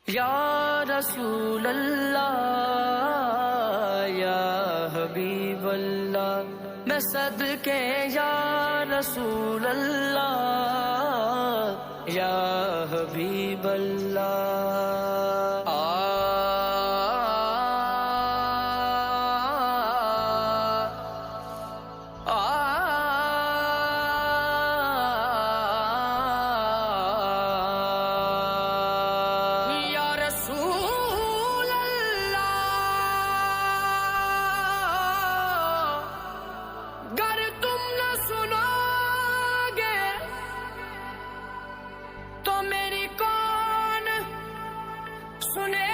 یا رسول اللہ یا حبیب اللہ، میں صدقے یا رسول اللہ یا حبیب اللہ۔ سنے